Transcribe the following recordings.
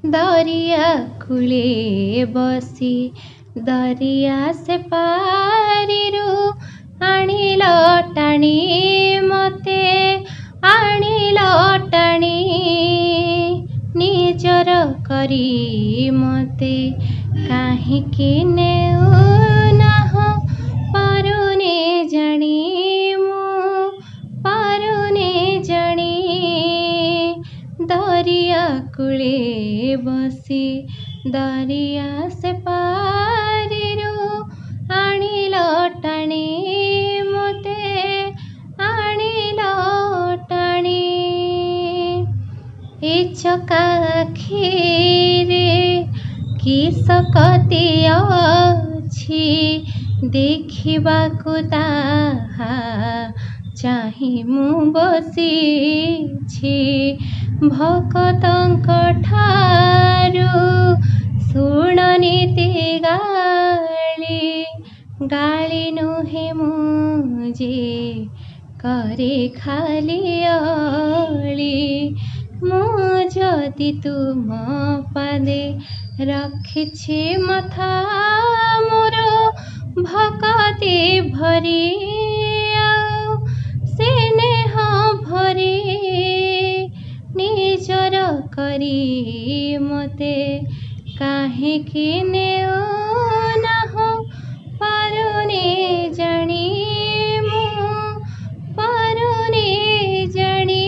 दरिया कूले बसी दरिया से पारिरू आनिल टाणी मते आनिल टाणी निजर करी मते काहिकी नेउनाह पारुने जानी मु पारुने जानी दरिया कूले बसी दरिया से पारिरू आनिल टाणी मते आनिल टाणी ए चका आखिरे किसकती अछि देखिबाकु ताहा चाहि मु बसिछि भकतंक ठारू शुण नीति गाली गाली नुहे मुझे करे खाली अली मु जदि तुम पादे रखिछि मथा मोर भकति भरी आउ स्नेह भरी निजर करी मते काहिकी नेउनाह पारुने जानी मु पारुने जानी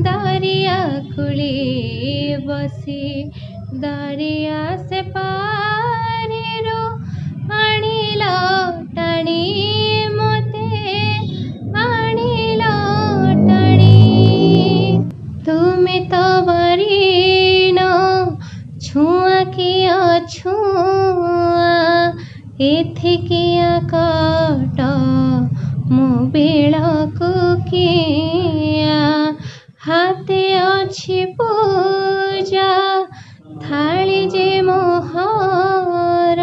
दरिया कूले बसी दरिया से पारिरू आनिल टाणी मते आनिल टाणी तुमे तो बरीन छुआ किया छुआ एथिकिया कट मो बेळाकु किया हाते अछि पूजा थाली जे मोहर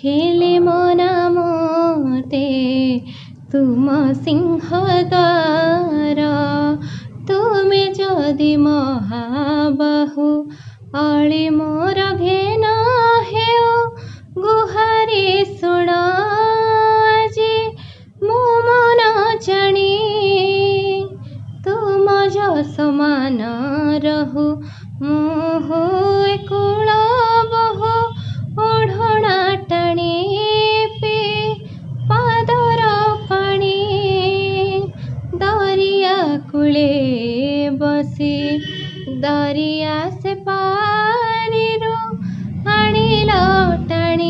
हेले मना मोते तुम सिंहद्वार तुमे जदि महाबाहु अळि मोर घेन हेउ गुहारी शुण आजी मो मन जानी तुम समान रहु मुहु कूल बहु ओढ़णा टाणी पे पादर पाणी दरिया कूले बसी दरिया से पारिरू आनिल टाणी।